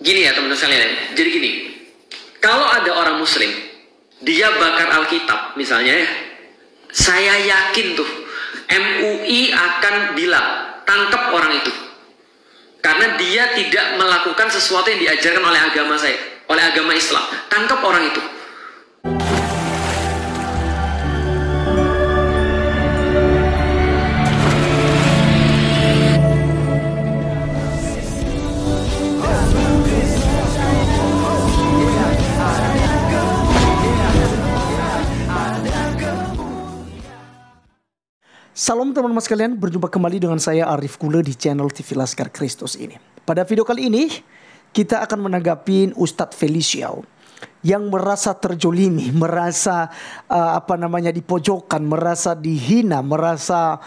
Gini ya teman-teman sekalian, jadi gini, kalau ada orang muslim, dia bakar Alkitab misalnya ya, saya yakin tuh MUI akan bilang, tangkap orang itu. Karena dia tidak melakukan sesuatu yang diajarkan oleh agama saya, oleh agama Islam. Tangkap orang itu. Salam teman-teman sekalian, berjumpa kembali dengan saya Arif Kule di channel TV Laskar Kristus ini. Pada video kali ini kita akan menanggapi Ustadz Feliciao yang merasa terjolimi, merasa dipojokkan, merasa dihina, merasa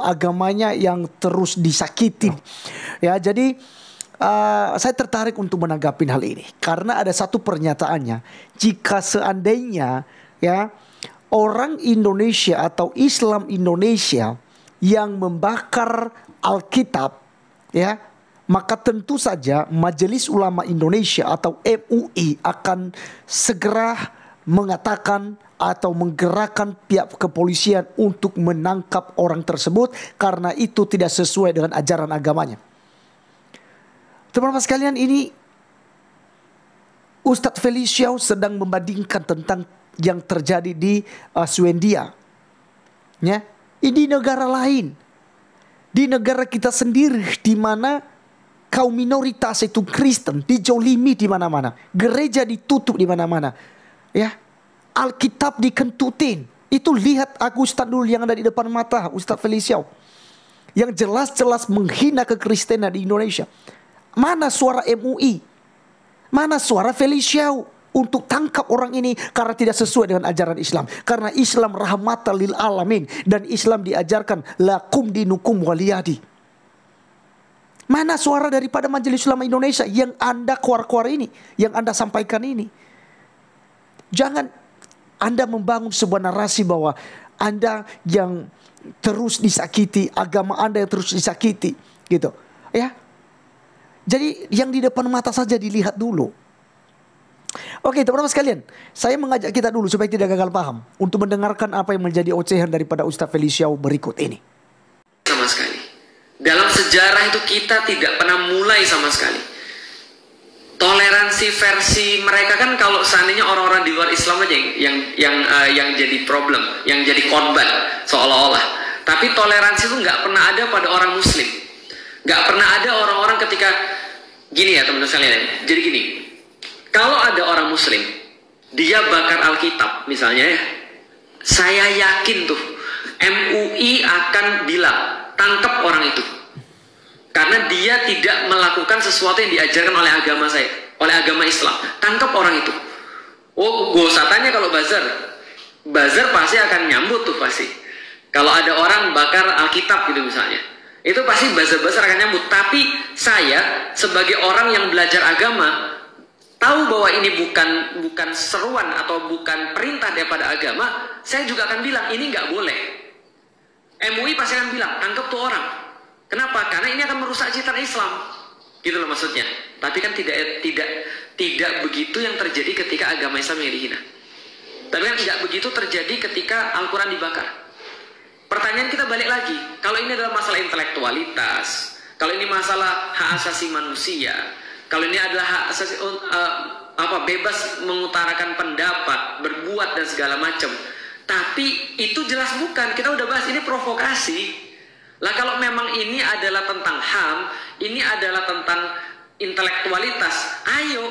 agamanya yang terus disakiti. Ya, jadi saya tertarik untuk menanggapi hal ini karena ada satu pernyataannya, jika seandainya ya orang Indonesia atau Islam Indonesia yang membakar Alkitab, ya, maka tentu saja Majelis Ulama Indonesia atau MUI akan segera mengatakan atau menggerakkan pihak kepolisian untuk menangkap orang tersebut karena itu tidak sesuai dengan ajaran agamanya. Teman-teman sekalian, ini Ustadz Feliciao sedang membandingkan tentang yang terjadi di Swedia, ya, ini negara lain, di negara kita sendiri, di mana kaum minoritas itu Kristen dijolimi di mana-mana, gereja ditutup di mana-mana, ya, Alkitab dikentutin. Itu lihat Ustadz dulu yang ada di depan mata, Ustadz Feliciao, yang jelas-jelas menghina kekristenan di Indonesia. Mana suara MUI? Mana suara Feliciao untuk tangkap orang ini karena tidak sesuai dengan ajaran Islam? Karena Islam rahmatan lil alamin dan Islam diajarkan lakum dinukum waliyadi. Mana suara daripada Majelis Ulama Indonesia yang Anda keluar-keluar ini, yang Anda sampaikan ini? Jangan Anda membangun sebuah narasi bahwa Anda yang terus disakiti, agama Anda yang terus disakiti, gitu, ya. Jadi yang di depan mata saja dilihat dulu. Oke teman-teman sekalian, saya mengajak kita dulu supaya tidak gagal paham untuk mendengarkan apa yang menjadi ocehan daripada Ustadz Feliciao berikut ini. Sama sekali. Dalam sejarah itu kita tidak pernah mulai sama sekali. Toleransi versi mereka kan, kalau seandainya orang-orang di luar Islam aja yang jadi problem, yang jadi korban seolah-olah. Tapi toleransi itu nggak pernah ada pada orang Muslim. Nggak pernah ada orang-orang ketika gini ya teman-teman sekalian. Jadi gini. Kalau ada orang muslim, dia bakar Alkitab misalnya ya, saya yakin tuh MUI akan bilang, tangkap orang itu. Karena dia tidak melakukan sesuatu yang diajarkan oleh agama saya, oleh agama Islam. Tangkap orang itu. Oh, gak usah tanya kalau buzzer. Buzzer pasti akan nyambut tuh pasti. Kalau ada orang bakar Alkitab gitu misalnya, itu pasti buzzer-buzzer akan nyambut. Tapi saya sebagai orang yang belajar agama, tahu bahwa ini bukan seruan atau bukan perintah daripada agama, saya juga akan bilang ini nggak boleh. MUI pasti akan bilang tangkap tuh orang. Kenapa? Karena ini akan merusak citra Islam, gitu loh maksudnya. Tapi kan tidak begitu yang terjadi ketika agama Islam yang dihina. Tapi kan tidak begitu terjadi ketika Al-Quran dibakar. Pertanyaan kita balik lagi, kalau ini adalah masalah intelektualitas, kalau ini masalah hak asasi manusia, kalau ini adalah hak asasi bebas mengutarakan pendapat, berbuat dan segala macam. Tapi itu jelas bukan. Kita udah bahas ini provokasi. Lah kalau memang ini adalah tentang HAM, ini adalah tentang intelektualitas. Ayo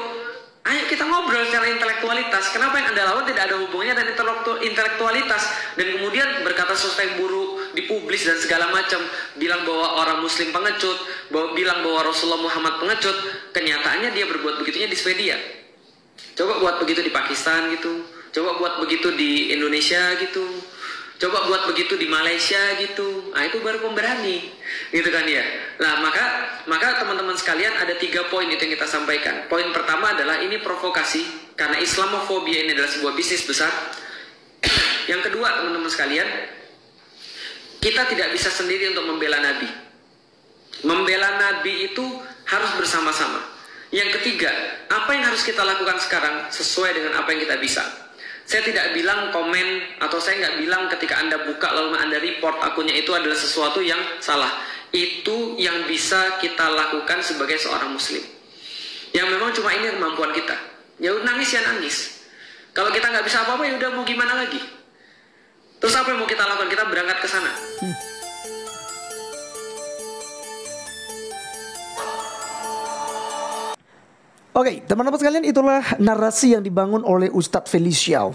kita ngobrol secara intelektualitas. Kenapa yang Anda lawan tidak ada hubungannya dengan intelektualitas? Dan kemudian berkata sesuatu yang buruk, dipublis dan segala macam, bilang bahwa orang Muslim pengecut, bilang bahwa Rasulullah Muhammad pengecut. Kenyataannya dia berbuat begitunya di Swedia. Coba buat begitu di Pakistan gitu. Coba buat begitu di Indonesia gitu. Coba buat begitu di Malaysia gitu. Nah itu baru pemberani, gitu kan ya. Nah maka teman-teman sekalian, ada 3 poin itu yang kita sampaikan. Poin pertama adalah ini provokasi karena Islamofobia ini adalah sebuah bisnis besar. Yang kedua teman-teman sekalian, kita tidak bisa sendiri untuk membela Nabi. Membela Nabi itu harus bersama-sama. Yang ketiga, apa yang harus kita lakukan sekarang sesuai dengan apa yang kita bisa. Saya tidak bilang komen, atau saya nggak bilang ketika Anda buka lalu Anda report akunnya itu adalah sesuatu yang salah. Itu yang bisa kita lakukan sebagai seorang muslim. Yang memang cuma ini kemampuan kita. Ya nangis ya nangis. Kalau kita nggak bisa apa-apa ya udah mau gimana lagi. Terus apa yang mau kita lakukan? Kita berangkat ke sana. Oke, teman-teman sekalian, itulah narasi yang dibangun oleh Ustadz Feliciao.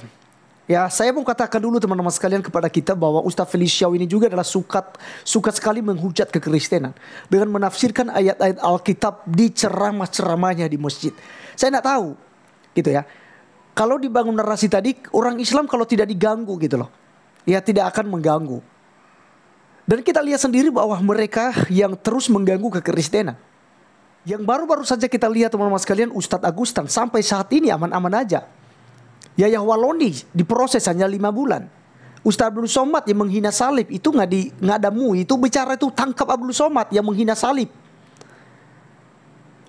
Ya, saya mau katakan dulu teman-teman sekalian kepada kita bahwa Ustadz Feliciao ini juga adalah suka sekali menghujat kekristenan dengan menafsirkan ayat-ayat Alkitab di ceramah-ceramahnya di masjid. Saya tidak tahu, gitu ya. Kalau dibangun narasi tadi, orang Islam kalau tidak diganggu gitu loh, ya tidak akan mengganggu. Dan kita lihat sendiri bahwa mereka yang terus mengganggu kekristenan. Yang baru-baru saja kita lihat teman-teman sekalian, Ustadz Agustan sampai saat ini aman-aman aja. Yahya Waloni diproses hanya 5 bulan. Ustadz Abdul Somad yang menghina salib itu nggak ada MUI, itu bicara itu tangkap Abdul Somad yang menghina salib.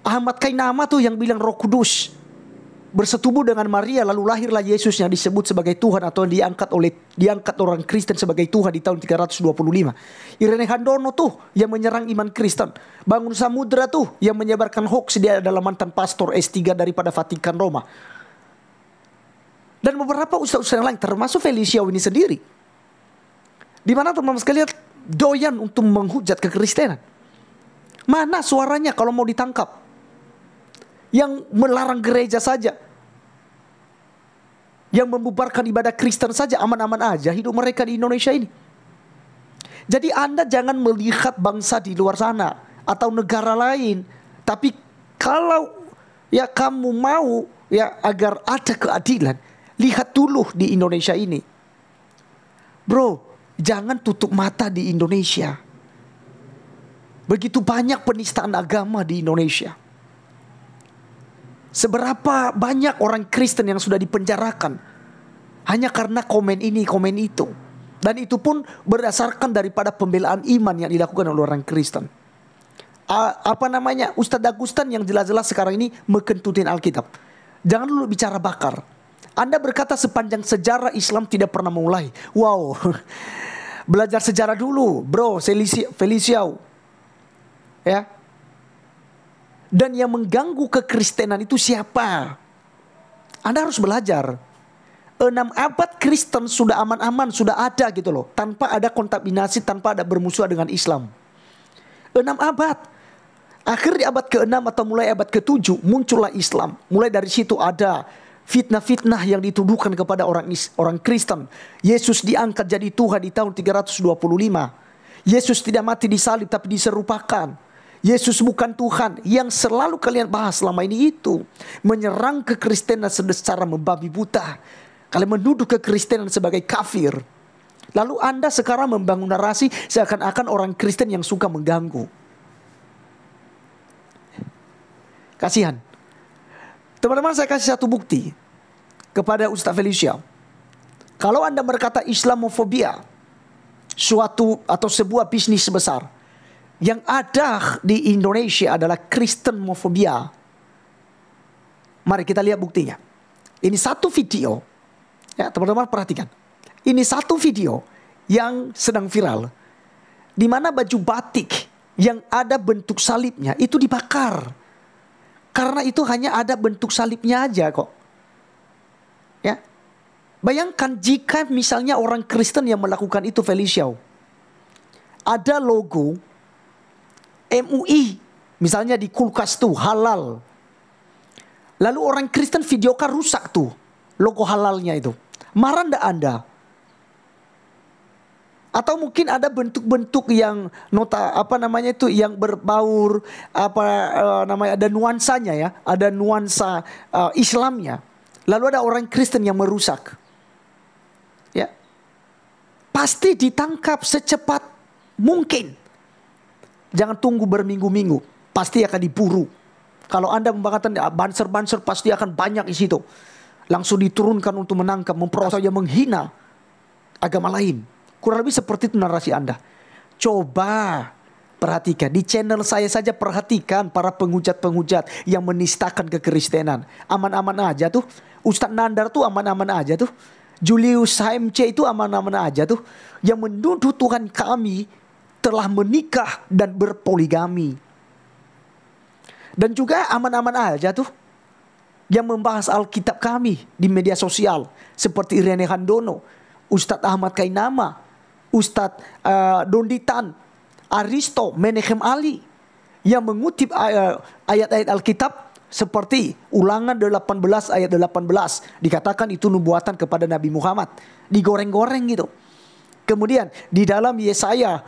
Ahmad Kainama tuh yang bilang Roh Kudus bersetubuh dengan Maria lalu lahirlah Yesus yang disebut sebagai Tuhan atau diangkat orang Kristen sebagai Tuhan di tahun 325. Irene Handono tuh yang menyerang iman Kristen. Bangun Samudra tuh yang menyebarkan hoax, dia adalah mantan pastor S3 daripada Vatikan Roma. Dan beberapa ustaz-ustaz yang lain termasuk Feliciao ini sendiri. Di mana teman-teman sekalian doyan untuk menghujat kekristenan. Mana suaranya kalau mau ditangkap? Yang melarang gereja saja, yang membubarkan ibadah Kristen saja aman-aman aja hidup mereka di Indonesia ini. Jadi Anda jangan melihat bangsa di luar sana atau negara lain, tapi kalau ya kamu mau ya agar ada keadilan, lihat dulu di Indonesia ini. Bro, jangan tutup mata di Indonesia. Begitu banyak penistaan agama di Indonesia. Seberapa banyak orang Kristen yang sudah dipenjarakan hanya karena komen ini, komen itu. Dan itu pun berdasarkan daripada pembelaan iman yang dilakukan oleh orang Kristen. Ustadz Agustan yang jelas-jelas sekarang ini mengentutin Alkitab. Jangan dulu bicara bakar. Anda berkata sepanjang sejarah Islam tidak pernah mulai. Wow, belajar sejarah dulu bro, Feliciao. Ya. Dan yang mengganggu kekristenan itu siapa? Anda harus belajar. 6 abad Kristen sudah aman-aman, sudah ada gitu loh. Tanpa ada kontaminasi, tanpa ada bermusuhan dengan Islam. 6 abad. Akhir di abad ke-6 atau mulai abad ke-7 muncullah Islam. Mulai dari situ ada fitnah-fitnah yang dituduhkan kepada orang Kristen. Yesus diangkat jadi Tuhan di tahun 325. Yesus tidak mati di salib tapi diserupakan. Yesus bukan Tuhan. Yang selalu kalian bahas selama ini itu menyerang kekristenan secara membabi buta. Kalian menuduh kekristenan sebagai kafir. Lalu Anda sekarang membangun narasi seakan-akan orang Kristen yang suka mengganggu. Kasihan. Teman-teman, saya kasih satu bukti kepada Ustadz Feliciao. Kalau Anda berkata Islamofobia suatu atau sebuah bisnis besar, yang ada di Indonesia adalah Kristenmofobia. Mari kita lihat buktinya. Ini satu video. Ya, teman-teman perhatikan. Ini satu video yang sedang viral. Di mana baju batik yang ada bentuk salibnya itu dibakar. Karena itu hanya ada bentuk salibnya aja kok. Ya. Bayangkan jika misalnya orang Kristen yang melakukan itu, Feliciao. Ada logo MUI misalnya di kulkas tuh halal. Lalu orang Kristen videokan rusak tuh logo halalnya itu. Marah ndak Anda? Atau mungkin ada bentuk-bentuk yang yang berbaur ada nuansanya ya, ada nuansa Islamnya. Lalu ada orang Kristen yang merusak. Ya. Pasti ditangkap secepat mungkin. Jangan tunggu berminggu-minggu, pasti akan diburu. Kalau Anda mengatakan banser-banser pasti akan banyak di situ. Langsung diturunkan untuk menangkap, memproses yang menghina agama lain. Kurang lebih seperti itu narasi Anda. Coba Perhatikan, di channel saya saja perhatikan para penghujat-penghujat yang menistakan kekristenan. Aman-aman aja tuh. Ustadz Nandar tuh aman-aman aja tuh. Julius HMC itu aman-aman aja tuh. Yang menuduh Tuhan kami telah menikah dan berpoligami. Dan juga aman-aman aja tuh yang membahas Alkitab kami di media sosial. Seperti Irene Handono, Ustadz Ahmad Kainama, Ustadz Donditan, Aristo Menachem Ali yang mengutip ayat-ayat Alkitab seperti Ulangan 18 ayat 18 dikatakan itu nubuatan kepada Nabi Muhammad, digoreng-goreng gitu. Kemudian di dalam Yesaya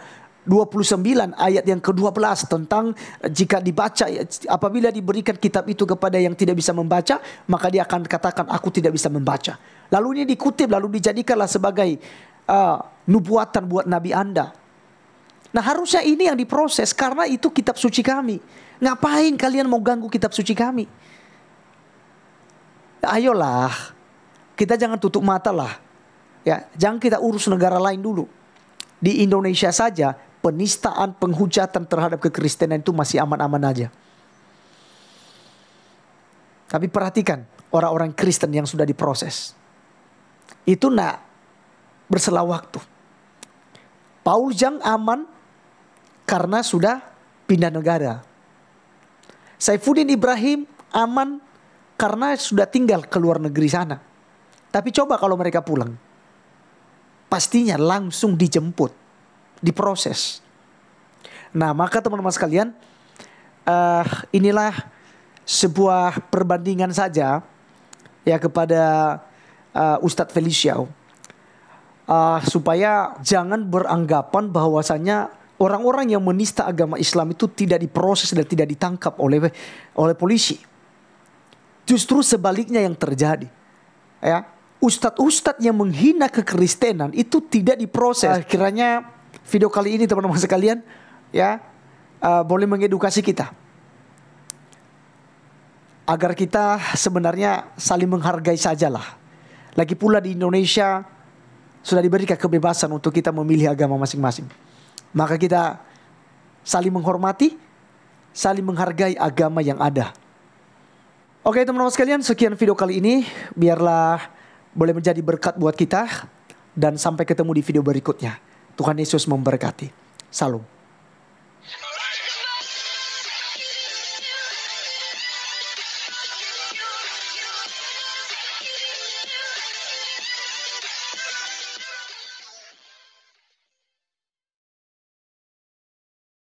29 ayat yang ke-12 tentang jika dibaca, apabila diberikan kitab itu kepada yang tidak bisa membaca, maka dia akan katakan aku tidak bisa membaca. Lalu ini dikutip lalu dijadikanlah sebagai nubuatan buat Nabi Anda. Nah harusnya ini yang diproses karena itu kitab suci kami. Ngapain kalian mau ganggu kitab suci kami? Ayolah, kita jangan tutup mata lah. Ya, jangan kita urus negara lain dulu. Di Indonesia saja penistaan, penghujatan terhadap kekristenan itu masih aman-aman aja. Tapi perhatikan orang-orang Kristen yang sudah diproses. Itu nak berselang waktu. Paul Jang aman karena sudah pindah negara. Saifuddin Ibrahim aman karena sudah tinggal ke luar negeri sana. Tapi coba kalau mereka pulang, pastinya langsung dijemput, diproses. Nah maka teman-teman sekalian, inilah sebuah perbandingan saja ya kepada Ustadz Feliciao. Supaya jangan beranggapan bahwasanya orang-orang yang menista agama Islam itu tidak diproses dan tidak ditangkap oleh polisi. Justru sebaliknya yang terjadi. Ya, ustadz-ustadz yang menghina kekristenan itu tidak diproses. Kiranya video kali ini teman-teman sekalian ya boleh mengedukasi kita agar kita sebenarnya saling menghargai sajalah. Lagi pula di Indonesia sudah diberikan kebebasan untuk kita memilih agama masing-masing. Maka kita saling menghormati, saling menghargai agama yang ada. Oke teman-teman sekalian, sekian video kali ini. Biarlah boleh menjadi berkat buat kita. Dan sampai ketemu di video berikutnya. Tuhan Yesus memberkati. Salam.